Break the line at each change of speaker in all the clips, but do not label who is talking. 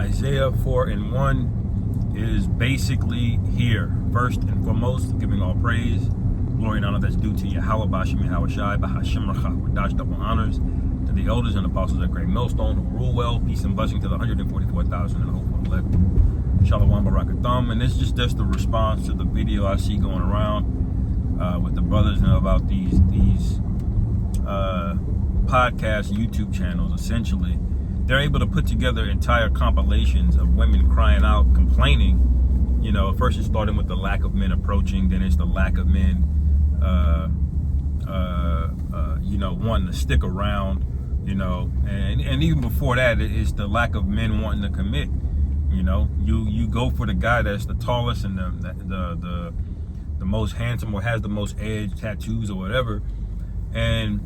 Isaiah 4:1 is basically here. First and foremost, giving all praise, glory, and honor that's due to Yahweh, Bashim, Yahweh Shai, Bahashim, Rachah, with Dash double honors to the elders and apostles at Great Millstone who rule well. Peace and blessing to the 144,000 and the hopeful elect. Shalom, Barakatham. And this is just a response to the video I see going around with the brothers about these podcast YouTube channels. Essentially, they're able to put together entire compilations of women crying out, complaining. You know, first it's starting with the lack of men approaching, then it's the lack of men, wanting to stick around, and even before that, it's the lack of men wanting to commit. You go for the guy that's the tallest and the most handsome or has the most edge, tattoos or whatever, and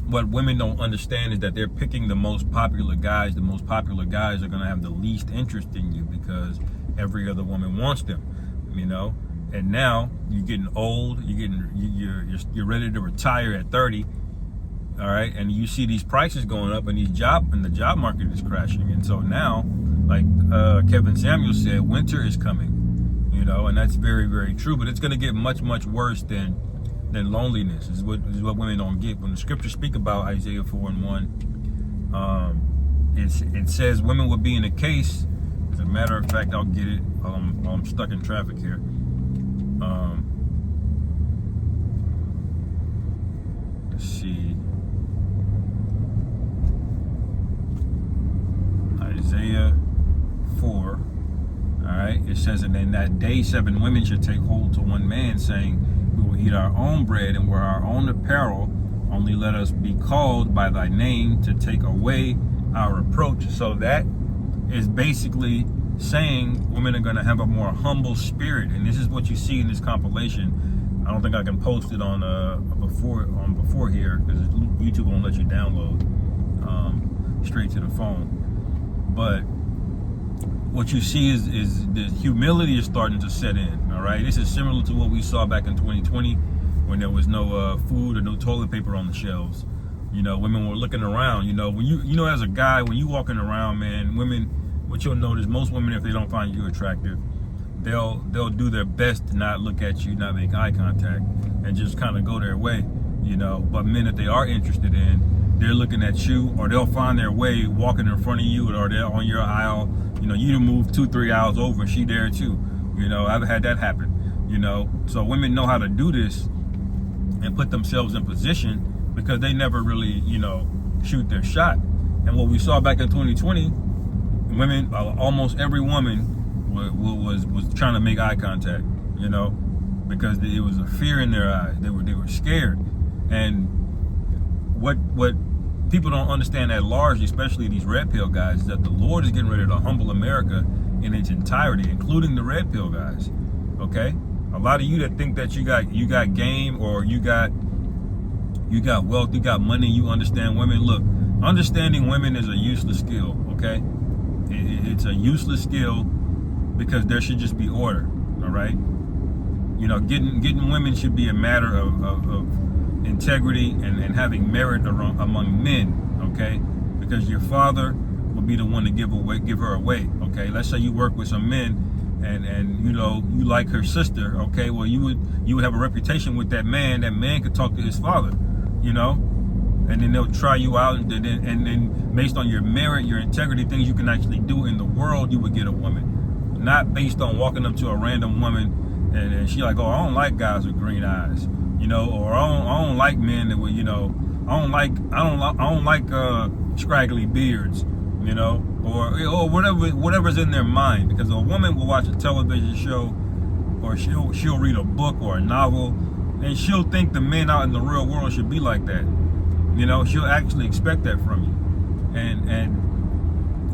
what women don't understand is that they're picking the most popular guys. The most popular guys are going to have the least interest in you because every other woman wants them, And now you're getting old. You're ready to retire at 30. All right, and you see these prices going up, and the job market is crashing. And so now, like Kevin Samuel said, winter is coming. And that's very, very true. But it's going to get much, much worse than loneliness. Is what women don't get. When the scriptures speak about Isaiah 4:1, it says women will be in a case. As a matter of fact, I'll get it. I'm stuck in traffic here. Let's see. Isaiah 4. All right. It says, and in that day 7 women should take hold to one man, saying, we will eat our own bread and wear our own apparel. Only let us be called by thy name to take away our reproach. So that is basically saying women are going to have a more humble spirit. And this is what you see in this compilation. I don't think I can post it on before here because YouTube won't let you download straight to the phone. But what you see is the humility is starting to set in. All right, this is similar to what we saw back in 2020 when there was no food or no toilet paper on the shelves. Women were looking around. When as a guy, when you walking around, man, women, what you'll notice, most women, if they don't find you attractive, they'll do their best to not look at you, not make eye contact, and just kind of go their way. But men that they are interested in, they're looking at you, or they'll find their way walking in front of you, or they're on your aisle. You move 2-3 aisles over, and she there too. I've had that happen. So women know how to do this and put themselves in position because they never really, shoot their shot. And what we saw back in 2020, women, almost every woman was trying to make eye contact, because it was a fear in their eyes. They were scared. And what people don't understand at large, especially these red pill guys, is that the Lord is getting ready to humble America in its entirety, including the red pill guys. Okay, a lot of you that think that you got game, or you got wealth, you got money, you understand women. Look, understanding women is a useless skill. Okay, it's a useless skill because there should just be order. All right, getting women should be a matter of integrity and having merit among men, okay? Because your father will be the one to give her away, okay? Let's say you work with some men and you like her sister, okay? Well, you would have a reputation with that man. That man could talk to his father, and then they'll try you out, and then based on your merit, your integrity, things you can actually do in the world, you would get a woman. Not based on walking up to a random woman and she like, oh, I don't like guys with green eyes. Or I don't like men that would, I don't like scraggly beards, or whatever's in their mind. Because a woman will watch a television show, or she'll read a book or a novel, and she'll think the men out in the real world should be like that. She'll actually expect that from you. And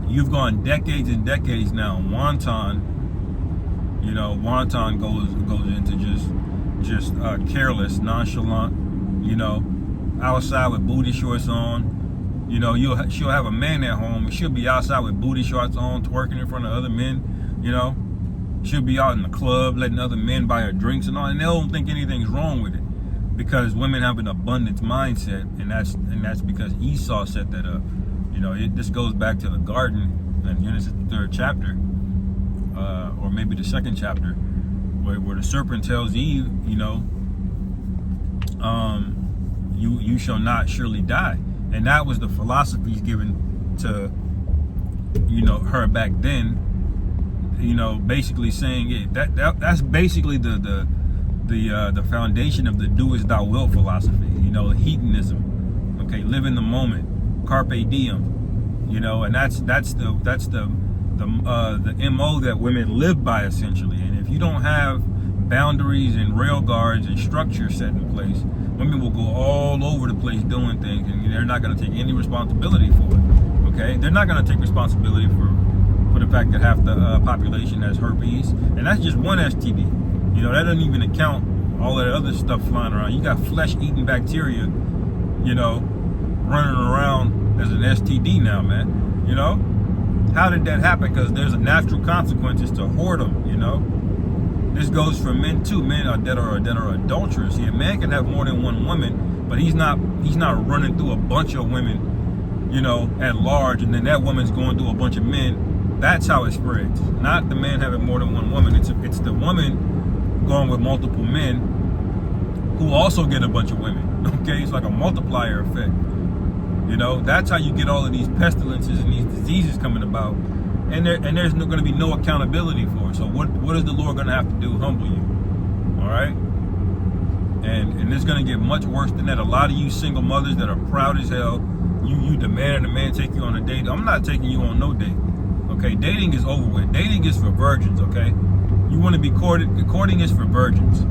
you've gone decades and decades now. Wonton goes into just careless, nonchalant, outside with booty shorts on. She'll have a man at home and she'll be outside with booty shorts on, twerking in front of other men. She'll be out in the club letting other men buy her drinks and all, and they don't think anything's wrong with it because women have an abundance mindset, and that's because Esau set that up. This goes back to the garden in Genesis the 3rd chapter, or maybe the 2nd chapter, where the serpent tells Eve, you shall not surely die. And that was the philosophies given to, her back then, basically saying that's basically the foundation of the do as thou wilt philosophy, hedonism. Okay, live in the moment, carpe diem, and that's the MO that women live by, essentially. And if you don't have boundaries and rail guards and structure set in place, women will go all over the place doing things, and they're not going to take any responsibility for it. Okay, they're not going to take responsibility for the fact that half the population has herpes, and that's just one STD. That doesn't even account all that other stuff flying around. You got flesh-eating bacteria, running around as an STD now, man. How did that happen? Because there's a natural consequences to whoredom. This goes for men too. Men that are adulterers. See, a man can have more than one woman, but he's not running through a bunch of women, at large, and then that woman's going through a bunch of men. That's how it spreads. Not the man having more than one woman. It's the woman going with multiple men who also get a bunch of women. Okay, it's like a multiplier effect. That's how you get all of these pestilences and these diseases coming about, and there's going to be no accountability for it. So what is the Lord going to have to do? Humble you. All right. And it's going to get much worse than that. A lot of you single mothers that are proud as hell, you demand a man take you on a date. I'm not taking you on no date. Okay, dating is over with. Dating is for virgins. Okay, you want to be courted. Courting is for virgins.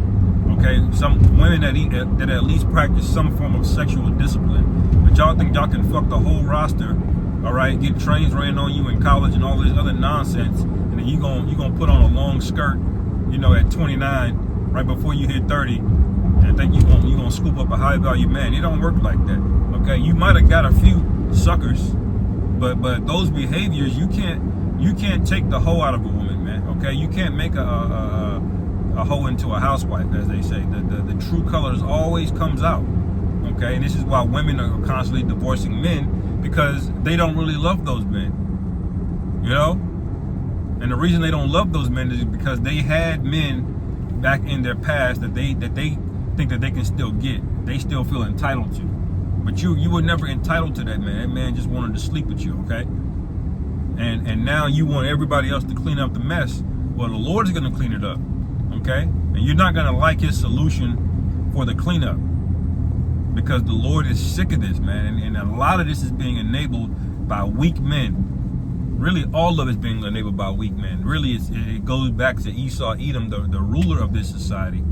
Okay, some women that at least practice some form of sexual discipline. But y'all think y'all can fuck the whole roster, all right? Get trains ran on you in college and all this other nonsense, and then you gonna put on a long skirt, at 29, right before you hit 30, and think you gonna scoop up a high value man. It don't work like that. Okay, you might have got a few suckers, but those behaviors you can't take the hoe out of a woman, man. Okay, you can't make a hoe into a housewife, as they say. The true colors always comes out. Okay, and this is why women are constantly divorcing men, because they don't really love those men. And the reason they don't love those men is because they had men back in their past that they think that they can still get. They still feel entitled to. But you were never entitled to that man. That man just wanted to sleep with you, okay? And now you want everybody else to clean up the mess. Well, the Lord is going to clean it up, okay? And you're not going to like his solution for the cleanup, because the Lord is sick of this, man. And a lot of this is being enabled by weak men. Really, all of it's being enabled by weak men. Really, it goes back to Esau, Edom, the ruler of this society.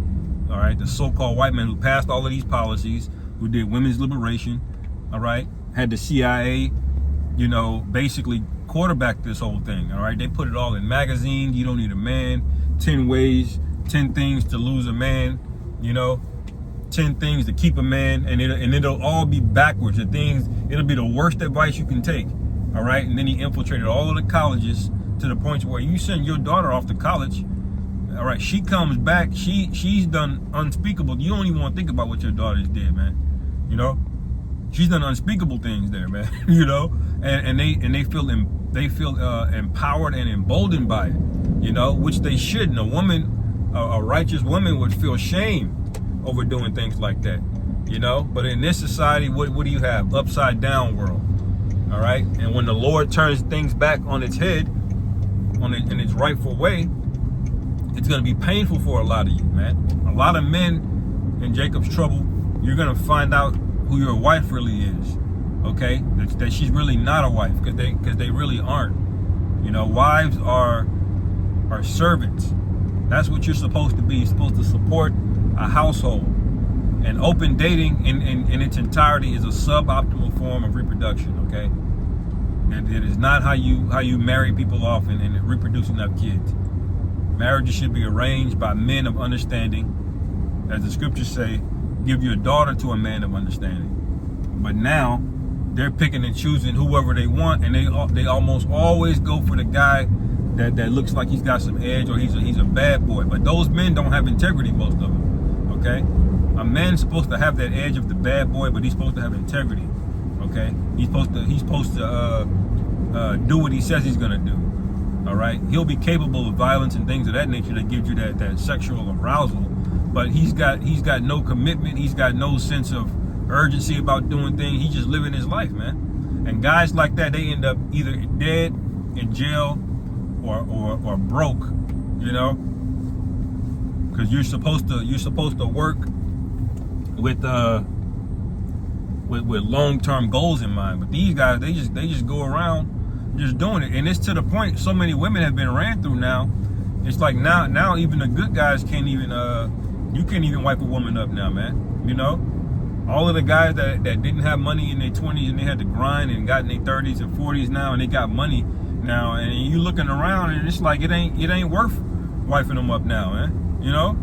All right, the so-called white man who passed all of these policies, who did women's liberation, all right, had the CIA, basically quarterback this whole thing, all right? They put it all in magazines. You don't need a man. 10 ways, 10 things to lose a man, 10 things to keep a man, and it'll all be backwards. It'll be the worst advice you can take, all right? And then he infiltrated all of the colleges to the point where you send your daughter off to college, all right? She comes back, she's done unspeakable. You don't even want to think about what your daughter's did, man. She's done unspeakable things there, man. And they feel empowered and emboldened by it, which they shouldn't. A righteous woman would feel shame over doing things like that, But in this society, what do you have? Upside down world, all right? And when the Lord turns things back on its head, in its rightful way, it's going to be painful for a lot of you, man. A lot of men in Jacob's trouble, you're going to find out who your wife really is, okay? That she's really not a wife, because they really aren't. Wives are servants. That's what you're supposed to be. You're supposed to support a household. And open dating in its entirety is a suboptimal form of reproduction, okay? It is not how you marry people off and reproduce enough kids. Marriages should be arranged by men of understanding. As the scriptures say, give your daughter to a man of understanding. But now they're picking and choosing whoever they want, and they almost always go for the guy that looks like he's got some edge, or he's a bad boy. But those men don't have integrity, most of them, okay? A man's supposed to have that edge of the bad boy, but he's supposed to have integrity, okay? He's supposed to do what he says he's gonna do. All right, he'll be capable of violence and things of that nature that gives you that sexual arousal, but he's got no commitment. He's got no sense of urgency about doing things. He's just living his life, man. And guys like that, they end up either dead, in jail, or broke, you know, because you're supposed to work with long-term goals in mind. But these guys, they just go around just doing it, and it's to the point so many women have been ran through now. It's like now even the good guys can't even you can't even wipe a woman up now, man. You know, all of the guys that didn't have money in their 20s and they had to grind and got in their 30s and 40s now, and they got money now, and you looking around and it's like it ain't worth wiping them up now, man. You know,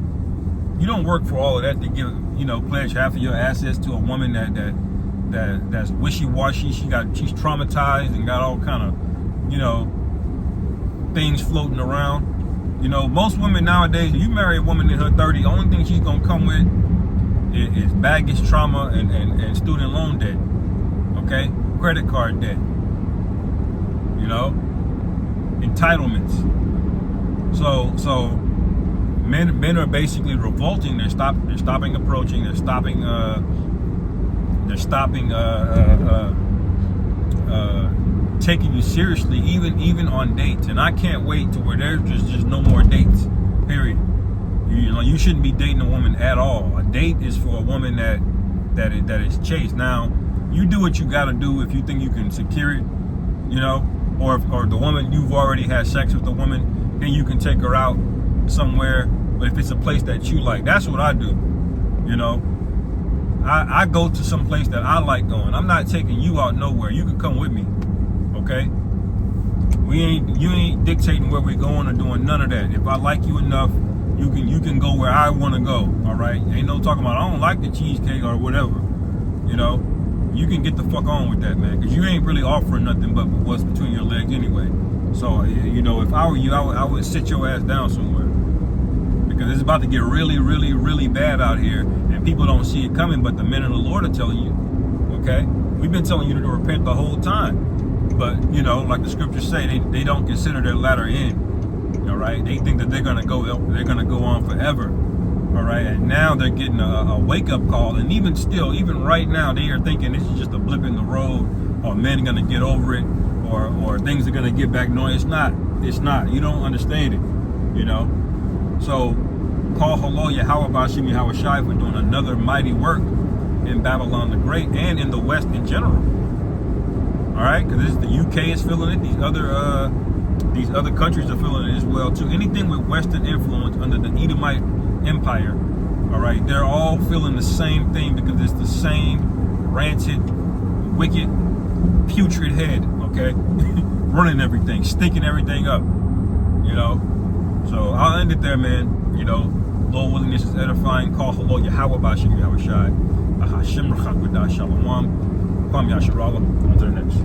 you don't work for all of that to give, you know, pledge half of your assets to a woman that's wishy-washy. She's traumatized and got all kind of, you know, things floating around. You know, most women nowadays, you marry a woman in her 30s, the only thing she's gonna come with is baggage, trauma, and student loan debt. Okay, credit card debt. You know, entitlements. So men are basically revolting. They're stopping approaching. They're stopping taking you seriously, even on dates. And I can't wait to where there's just no more dates. Period. You know, you shouldn't be dating a woman at all. A date is for a woman that is chaste. Now, you do what you got to do if you think you can secure it. You know, or the woman, you've already had sex with the woman, then you can take her out somewhere. But if it's a place that you like, that's what I do. You know, I go to some place that I like going. I'm not taking you out nowhere. You can come with me, okay? You ain't dictating where we're going or doing none of that. If I like you enough, you can go where I want to go. All right? Ain't no talking about I don't like the cheesecake or whatever. You know, you can get the fuck on with that, man, because you ain't really offering nothing but what's between your legs anyway. So, you know, if I were you, I would sit your ass down somewhere, because it's about to get really, really, really bad out here, and people don't see it coming. But the men of the Lord are telling you, okay? We've been telling you to repent the whole time, but you know, like the scriptures say, they don't consider their latter end. All right, they think that they're gonna go on forever. All right, and now they're getting a wake up call, and even right now, they are thinking this is just a blip in the road, or men are gonna get over it, or things are gonna get back. No, it's not. It's not. You don't understand it. You know. So, call Halo Yahweh Bashim Yahweh Shai for doing another mighty work in Babylon the Great and in the West in general. All right, because the UK is feeling it. These other countries are feeling it as well too. Anything with Western influence under the Edomite Empire, all right, they're all feeling the same thing, because it's the same rancid, wicked, putrid head. Okay, running everything, stinking everything up. You know. So I'll end it there, man. You know, Lord willing, this is edifying. Call Halo Yahweh Bashim Yahweh Shai. Ahashim Rachak V'dah Shalom. Kwam Yasharallah. On to the next.